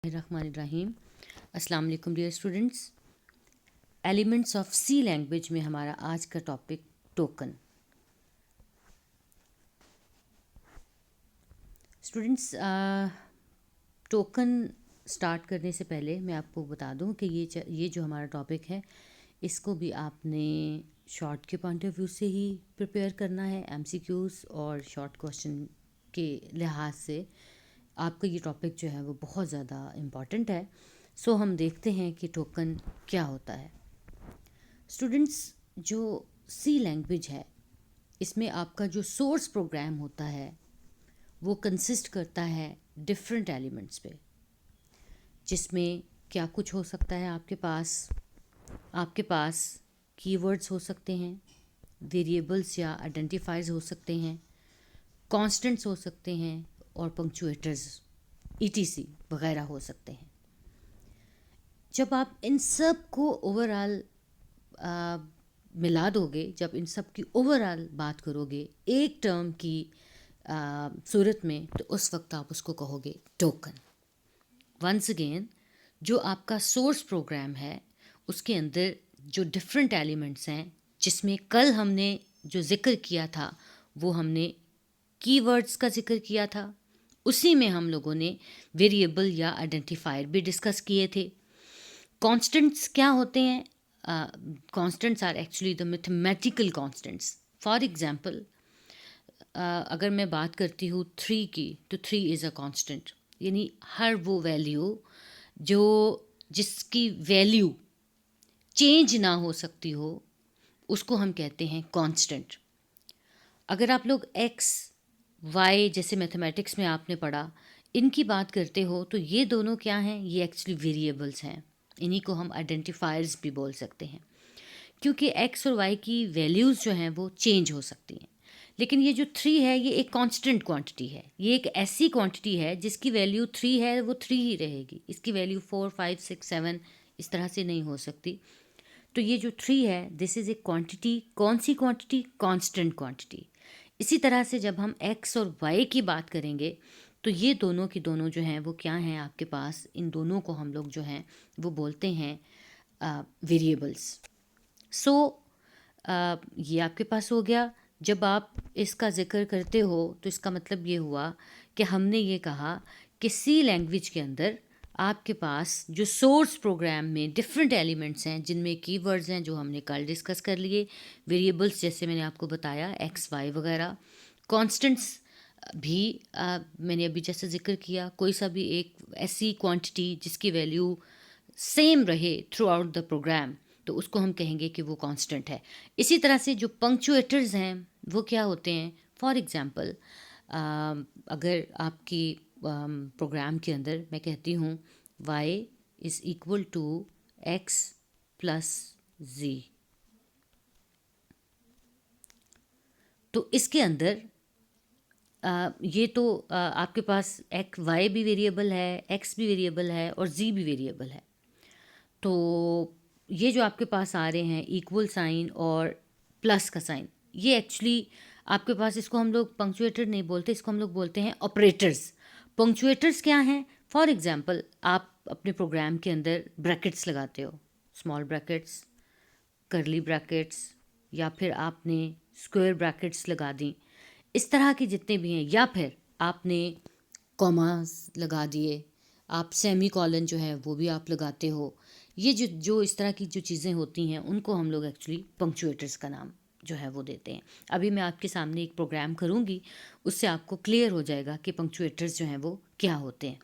रहमानिर्रहीम। अस्सलाम वालेकुम dear students. Elements of C language में हमारा आज का topic token. Students, token start करने से पहले मैं आपको बता दूं कि ये जो हमारा टॉपिक है इसको भी आपने शॉर्ट के पॉइंट ऑफ व्यू से ही प्रिपेयर करना है। एमसीक्यूज़ और शॉर्ट क्वेश्चन के लिहाज से आपका ये टॉपिक जो है वो बहुत ज़्यादा इम्पॉर्टेंट है। सो हम देखते हैं कि टोकन क्या होता है। स्टूडेंट्स, जो सी लैंग्वेज है इसमें आपका जो सोर्स प्रोग्राम होता है वो कंसिस्ट करता है डिफरेंट एलिमेंट्स पे, जिसमें क्या कुछ हो सकता है। आपके पास कीवर्ड्स हो सकते हैं, वेरिएबल्स या आइडेंटिफायर्स हो सकते हैं, कांस्टेंट्स हो सकते हैं और पंक्चुएटर्स ईटीसी वगैरह हो सकते हैं। जब आप इन सब को ओवरऑल मिला दोगे, जब इन सब की ओवरऑल बात करोगे एक टर्म की सूरत में, तो उस वक्त आप उसको कहोगे टोकन। वंस अगेन, जो आपका सोर्स प्रोग्राम है उसके अंदर जो डिफरेंट एलिमेंट्स हैं, जिसमें कल हमने जो ज़िक्र किया था वो हमने कीवर्ड्स का ज़िक्र किया था, उसी में हम लोगों ने वेरिएबल या आइडेंटिफायर भी डिस्कस किए थे। कॉन्स्टेंट्स क्या होते हैं? Constants are actually the mathematical constants. For example, अगर मैं बात करती हूँ 3 की, तो 3 इज़ अ कांस्टेंट, यानी हर वो वैल्यू जिसकी वैल्यू चेंज ना हो सकती हो उसको हम कहते हैं कांस्टेंट। अगर आप लोग एक्स वाई जैसे मैथमेटिक्स में आपने पढ़ा, इनकी बात करते हो, तो ये दोनों क्या हैं? ये एक्चुअली वेरिएबल्स हैं। इन्हीं को हम आइडेंटिफायर्स भी बोल सकते हैं, क्योंकि एक्स और वाई की वैल्यूज़ जो हैं वो चेंज हो सकती हैं। लेकिन ये जो 3 है ये एक कांस्टेंट क्वांटिटी है। ये एक ऐसी क्वांटिटी है जिसकी वैल्यू 3 है, वो 3 ही रहेगी। इसकी वैल्यू 4, 5, 6, 7 इस तरह से नहीं हो सकती। तो ये जो 3 है, दिस इज़ ए क्वांटिटी। कौन सी क्वांटिटी? Constant quantity. इसी तरह से जब हम एक्स और वाई की बात करेंगे, तो ये दोनों की दोनों जो हैं वो क्या हैं आपके पास? इन दोनों को हम लोग जो हैं वो बोलते हैं वेरिएबल्स। सो ये आपके पास हो गया। जब आप इसका ज़िक्र करते हो तो इसका मतलब ये हुआ कि हमने ये कहा कि सी लैंग्वेज के अंदर आपके पास जो सोर्स प्रोग्राम में डिफरेंट एलिमेंट्स हैं, जिनमें कीवर्ड्स हैं जो हमने कल डिस्कस कर लिए, वेरिएबल्स जैसे मैंने आपको बताया एक्स वाई वगैरह, कांस्टेंट्स भी मैंने अभी जैसे ज़िक्र किया, कोई सा भी एक ऐसी क्वांटिटी जिसकी वैल्यू सेम रहे थ्रू आउट द प्रोग्राम, तो उसको हम कहेंगे कि वो कांस्टेंट है। इसी तरह से जो पंक्चुएटर्स हैं वो क्या होते हैं? फॉर एग्जांपल, अगर आपकी प्रोग्राम के अंदर मैं कहती हूँ y is equal to x plus z, तो इसके अंदर ये तो आपके पास y भी वेरिएबल है, x भी वेरिएबल है और z भी वेरिएबल है। तो ये जो आपके पास आ रहे हैं इक्वल साइन और प्लस का साइन, ये एक्चुअली आपके पास, इसको हम लोग पंक्चुएटर नहीं बोलते, इसको हम लोग बोलते हैं ऑपरेटर्स। पंक्चुएटर्स क्या हैं? फॉर एग्जांपल, आप अपने प्रोग्राम के अंदर ब्रैकेट्स लगाते हो, स्मॉल ब्रैकेट्स, करली ब्रैकेट्स, या फिर आपने स्क्वायर ब्रैकेट्स लगा दी, इस तरह के जितने भी हैं, या फिर आपने कॉमास लगा दिए, आप सेमी कॉलन जो है वो भी आप लगाते हो। ये जो जो इस तरह की जो चीज़ें होती हैं उनको हम लोग एक्चुअली पंक्चुएटर्स का नाम जो है वो देते हैं। अभी मैं आपके सामने एक प्रोग्राम करूँगी, उससे आपको क्लियर हो जाएगा कि पंक्चुएटर्स जो हैं वो क्या होते हैं।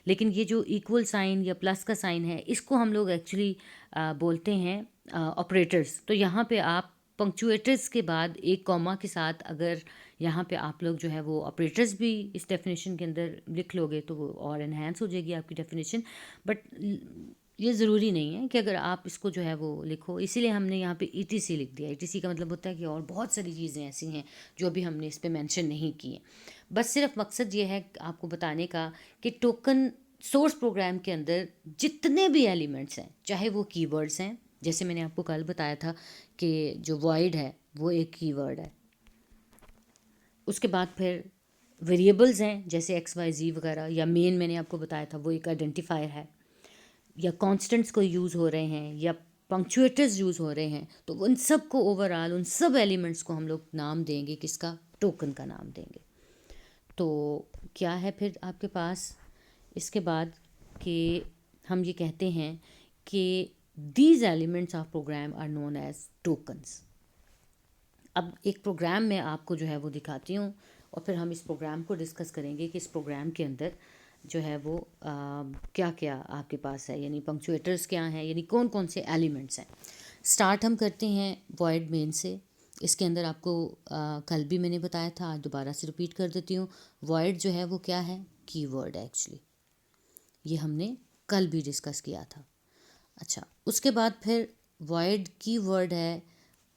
लेकिन ये जो इक्वल साइन या प्लस का साइन है, इसको हम लोग एक्चुअली बोलते हैं ऑपरेटर्स। तो यहाँ पे आप पंक्चुएटर्स के बाद एक कॉमा के साथ अगर यहाँ पे आप लोग जो है वो ऑपरेटर्स भी इस डेफिनेशन के अंदर लिख लोगे तो वो और इन्हेंस हो जाएगी आपकी डेफिनेशन। बट ये ज़रूरी नहीं है कि अगर आप इसको जो है वो लिखो, इसीलिए हमने यहाँ पे ईटीसी लिख दिया। ईटीसी का मतलब होता है कि और बहुत सारी चीज़ें ऐसी हैं जो अभी हमने इस पर मैंशन नहीं की हैं। बस सिर्फ मकसद ये है आपको बताने का कि टोकन सोर्स प्रोग्राम के अंदर जितने भी एलिमेंट्स हैं, चाहे वो कीवर्ड्स हैं, जैसे मैंने आपको कल बताया था कि जो वॉइड है वो एक कीवर्ड है। उसके बाद फिर वेरिएबल्स हैं जैसे एक्स वाई जी वगैरह, या मेन मैंने आपको बताया था वो एक आइडेंटिफायर है, या कॉन्स्टेंट्स को यूज़ हो रहे हैं, या पंक्चुएटर्स यूज़ हो रहे हैं, तो उन सब को ओवरऑल उन सब एलिमेंट्स को हम लोग नाम देंगे, किसका, टोकन का नाम देंगे। तो क्या है फिर आपके पास इसके बाद कि हम ये कहते हैं कि these elements of program are known as tokens. अब एक प्रोग्राम में आपको जो है वो दिखाती हूँ, और फिर हम इस प्रोग्राम को डिस्कस करेंगे कि इस प्रोग्राम के अंदर जो है वो क्या क्या आपके पास है, यानी पंक्चुएटर्स क्या हैं, यानी कौन कौन से एलिमेंट्स हैं। स्टार्ट हम करते हैं वॉइड मेन से। इसके अंदर आपको कल भी मैंने बताया था, आज दोबारा से रिपीट कर देती हूँ। वॉइड जो है वो क्या है, कीवर्ड है एक्चुअली, ये हमने कल भी डिस्कस किया था। अच्छा, उसके बाद फिर वॉइड कीवर्ड है,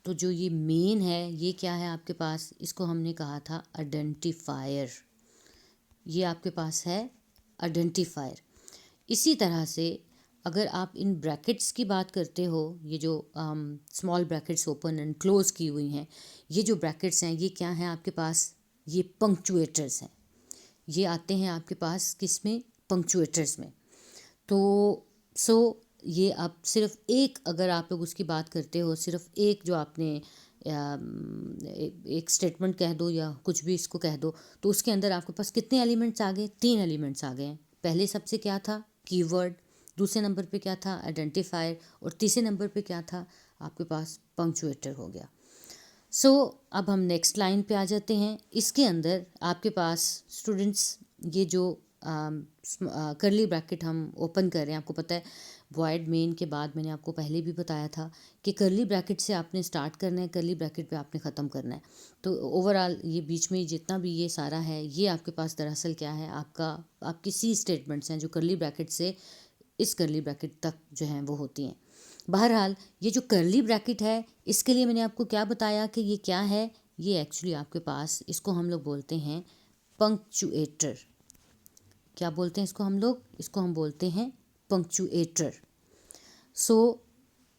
तो जो ये मेन है ये क्या है आपके पास, इसको हमने कहा था आइडेंटिफायर। ये आपके पास है आइडेंटिफायर। इसी तरह से अगर आप इन ब्रैकेट्स की बात करते हो, ये जो small brackets open and close की हुई हैं, ये जो ब्रैकेट्स हैं ये क्या हैं आपके पास, ये पंक्चुएटर्स हैं। ये आते हैं आपके पास किस में, पंक्चुएटर्स में। तो सो ये आप सिर्फ एक, अगर आप लोग उसकी बात करते हो, सिर्फ एक जो आपने एक स्टेटमेंट कह दो या कुछ भी इसको कह दो, तो उसके अंदर आपके पास कितने एलिमेंट्स आ गए, 3 एलिमेंट्स आ गए हैं। पहले सबसे क्या था, कीवर्ड, दूसरे नंबर पे क्या था, आइडेंटिफायर, और तीसरे नंबर पे क्या था आपके पास, पंक्चुएटर हो गया। सो अब हम नेक्स्ट लाइन पे आ जाते हैं। इसके अंदर आपके पास स्टूडेंट्स ये जो करली ब्रैकेट हम ओपन कर रहे हैं, आपको पता है वॉइड मेन के बाद मैंने आपको पहले भी बताया था कि करली ब्रैकेट से आपने स्टार्ट करना है, करली ब्रैकेट पे आपने ख़त्म करना है। तो ओवरऑल ये बीच में जितना भी ये सारा है, ये आपके पास दरअसल क्या है, आपकी सी स्टेटमेंट्स हैं जो करली ब्रैकेट से इस करली ब्रैकेट तक जो हैं वो होती हैं। बहरहाल ये जो करली ब्रैकेट है, इसके लिए मैंने आपको क्या बताया कि ये क्या है, ये एक्चुअली आपके पास, इसको हम लोग बोलते हैं पंक्चुएटर। क्या बोलते हैं इसको हम लोग, इसको हम बोलते हैं पंक्चुएटर। सो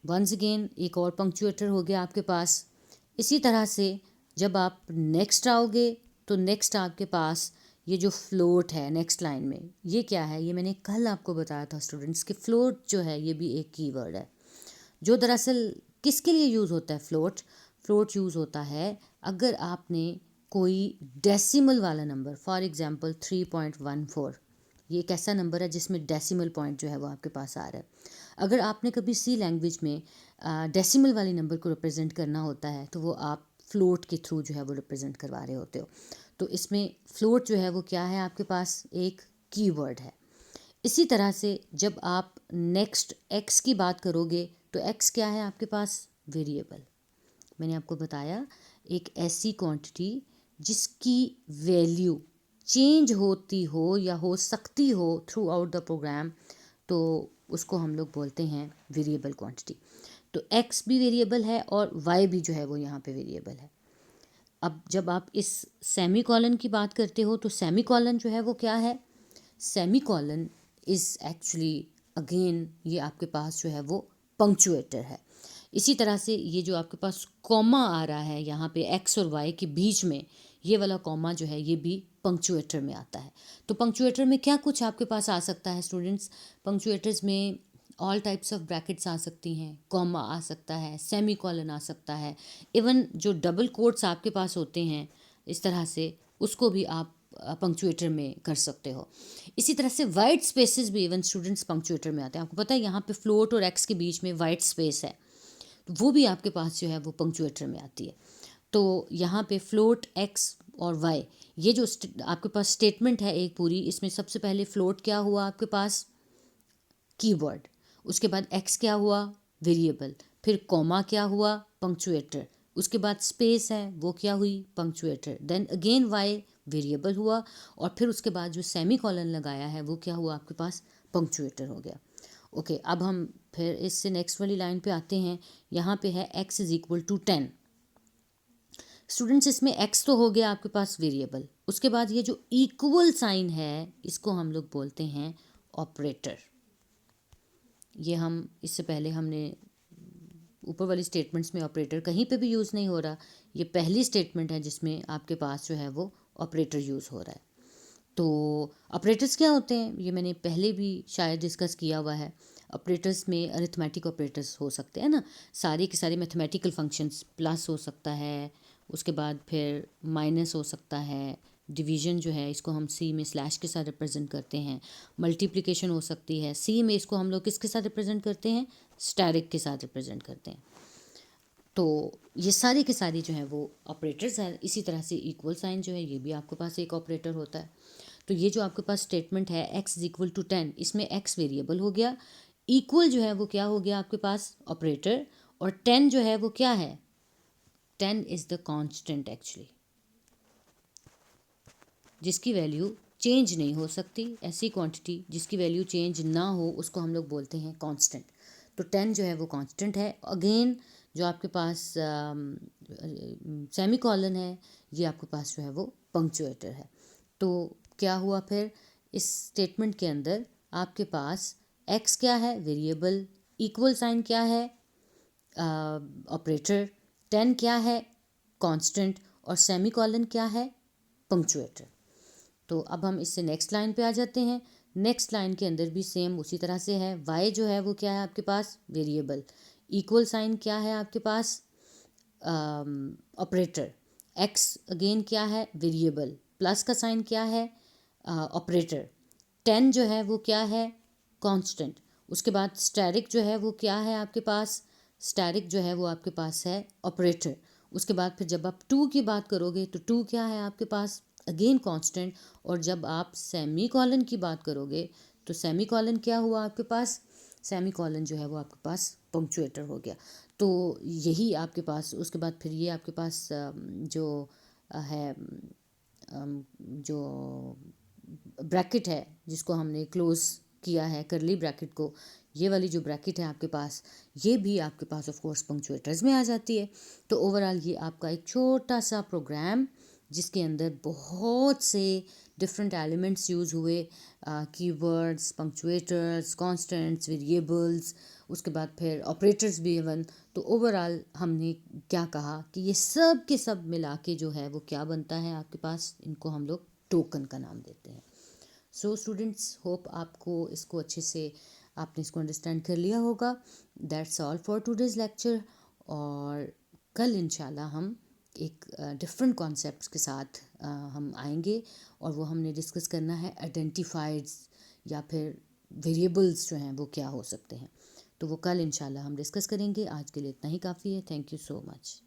वंस अगेन एक और पंक्चुएटर हो गया आपके पास। इसी तरह से जब आप नेक्स्ट आओगे, तो नेक्स्ट आपके पास ये जो फ्लोट है नेक्स्ट लाइन में, ये क्या है, ये मैंने कल आपको बताया था स्टूडेंट्स कि फ्लोट जो है ये भी एक कीवर्ड है, जो दरअसल किसके लिए यूज़ होता है। फ्लोट फ्लोट यूज़ होता है अगर आपने कोई डेसिमल वाला नंबर, फॉर एग्जांपल 3.14, ये एक ऐसा नंबर है जिसमें डेसिमल पॉइंट जो है वो आपके पास आ रहा है। अगर आपने कभी सी लैंग्वेज में डेसिमल वाले नंबर को रिप्रेजेंट करना होता है, तो वो आप फ्लोट के थ्रू जो है वो रिप्रेजेंट करवा रहे होते हो। तो इसमें फ्लोट जो है वो क्या है आपके पास, एक कीवर्ड है। इसी तरह से जब आप नेक्स्ट एक्स की बात करोगे, तो एक्स क्या है आपके पास, वेरिएबल। मैंने आपको बताया एक ऐसी क्वांटिटी जिसकी वैल्यू चेंज होती हो या हो सकती हो थ्रू आउट द प्रोग्राम, तो उसको हम लोग बोलते हैं वेरिएबल क्वांटिटी। तो एक्स भी वेरिएबल है और वाई भी जो है वो यहाँ पे वेरिएबल है। अब जब आप इस सेमी कॉलन की बात करते हो, तो सेमी कॉलन जो है वो क्या है, semi colon is actually again ये आपके पास जो है वो पंक्चुएटर है। इसी तरह से ये जो आपके पास कॉमा आ रहा है यहाँ पे एक्स और वाई के बीच में, ये वाला कॉमा जो है ये भी पंक्चुएटर में आता है। तो पंक्चुएटर में क्या कुछ आपके पास आ सकता है स्टूडेंट्स, पंक्चुएटर्स में ऑल टाइप्स ऑफ ब्रैकेट्स आ सकती हैं, कॉमा आ सकता है, सेमी कॉलन आ सकता है, इवन जो डबल कोट्स आपके पास होते हैं इस तरह से, उसको भी आप पंक्चुएटर में कर सकते हो। इसी तरह से वाइट स्पेसेस भी इवन स्टूडेंट्स पंक्चुएटर में आते हैं। आपको पता है यहाँ पे फ्लोट और एक्स के बीच में वाइट स्पेस है, तो वो भी आपके पास जो है वो पंक्चुएटर में आती है। तो यहाँ पे फ्लोट एक्स और वाई, ये जो आपके पास स्टेटमेंट है एक पूरी, इसमें सबसे पहले फ्लोट क्या हुआ आपके पास, कीवर्ड, उसके बाद एक्स क्या हुआ, वेरिएबल, फिर कॉमा क्या हुआ, पंक्चुएटर, उसके बाद स्पेस है वो क्या हुई, पंक्चुएटर, देन अगेन वाई वेरिएबल हुआ, और फिर उसके बाद जो सेमी कॉलन लगाया है वो क्या हुआ आपके पास, पंक्चुएटर हो गया। ओके, अब हम फिर इससे नेक्स्ट वाली लाइन पे आते हैं। यहाँ पे है x is equal to 10। Students इसमें x तो हो गया आपके पास वेरिएबल, उसके बाद ये जो इक्वल साइन है इसको हम लोग बोलते हैं ऑपरेटर। ये हम इससे पहले हमने ऊपर वाली स्टेटमेंट्स में ऑपरेटर कहीं पे भी यूज़ नहीं हो रहा, ये पहली स्टेटमेंट है जिसमें आपके पास जो है वो ऑपरेटर यूज़ हो रहा है। तो ऑपरेटर्स क्या होते हैं, ये मैंने पहले भी शायद डिस्कस किया हुआ है। ऑपरेटर्स में अरिथमेटिक ऑपरेटर्स हो सकते हैं ना, सारे के सारे मैथमेटिकल फंक्शंस, प्लस हो सकता है, उसके बाद फिर माइनस हो सकता है, डिवीजन जो है इसको हम सी में स्लैश के साथ रिप्रेजेंट करते हैं, मल्टीप्लिकेशन हो सकती है, सी में इसको हम लोग किसके साथ रिप्रेजेंट करते हैं, स्टैरिक के साथ रिप्रेजेंट करते हैं। तो ये सारी के सारी जो है वो ऑपरेटर्स हैं। इसी तरह से इक्वल साइन जो है ये भी आपके पास एक ऑपरेटर होता है। तो ये जो आपके पास स्टेटमेंट है x इज इक्वल टू 10, इसमें x वेरिएबल हो गया, इक्वल जो है वो क्या हो गया आपके पास ऑपरेटर, और 10 जो है वो क्या है, 10 इज द कांस्टेंट एक्चुअली, जिसकी वैल्यू चेंज नहीं हो सकती। ऐसी क्वांटिटी जिसकी वैल्यू चेंज ना हो उसको हम लोग बोलते हैं कांस्टेंट। तो 10 जो है वो कांस्टेंट है। अगेन जो आपके पास सेमी कॉलन है, ये आपके पास जो है वो पंक्चुएटर है। तो क्या हुआ फिर इस स्टेटमेंट के अंदर, आपके पास x क्या है, वेरिएबल, इक्वल साइन क्या है, ऑपरेटर, 10 क्या है, कांस्टेंट, और सेमी कॉलन क्या है, पंक्चुएटर। तो अब हम इससे नेक्स्ट लाइन पे आ जाते हैं। नेक्स्ट लाइन के अंदर भी सेम उसी तरह से है। y जो है वो क्या है आपके पास, वेरिएबल, इक्वल साइन क्या है आपके पास, ऑपरेटर, x अगेन क्या है, वेरिएबल, प्लस का साइन क्या है, ऑपरेटर, 10 जो है वो क्या है, कांस्टेंट। उसके बाद स्टैरिक जो है वो क्या है आपके पास, स्टैरिक जो है वो आपके पास है ऑपरेटर। उसके बाद फिर जब आप 2 की बात करोगे तो 2 क्या है आपके पास, अगेन कांस्टेंट। और जब आप सेमी कॉलन की बात करोगे तो सेमी कॉलन क्या हुआ आपके पास, सेमी कॉलन जो है वो आपके पास पंक्चुएटर हो गया। तो यही आपके पास, उसके बाद फिर ये आपके पास जो है जो ब्रैकेट है जिसको हमने क्लोज किया है, करली ब्रैकेट को, ये वाली जो ब्रैकेट है आपके पास, ये भी आपके पास ऑफ कोर्स पंक्चुएटर्स में आ जाती है। तो ओवरऑल ये आपका एक छोटा सा प्रोग्राम जिसके अंदर बहुत से डिफरेंट एलिमेंट्स यूज़ हुए, कीवर्ड्स, पंक्चुएटर्स, कांस्टेंट्स, वेरिएबल्स, उसके बाद फिर ऑपरेटर्स भी इवन। तो ओवरऑल हमने क्या कहा कि ये सब के सब मिला के जो है वो क्या बनता है आपके पास, इनको हम लोग टोकन का नाम देते हैं। सो स्टूडेंट्स, होप आपको इसको अच्छे से आपने इसको अंडरस्टैंड कर लिया होगा। That's all for today's lecture. और कल इंशाल्लाह हम एक डिफरेंट कॉन्सेप्ट्स के साथ हम आएंगे, और वो हमने डिस्कस करना है आइडेंटिफाइड्स या फिर वेरिएबल्स जो हैं वो क्या हो सकते हैं। तो वो कल इंशाल्लाह हम डिस्कस करेंगे। आज के लिए इतना ही काफ़ी है। Thank you so much.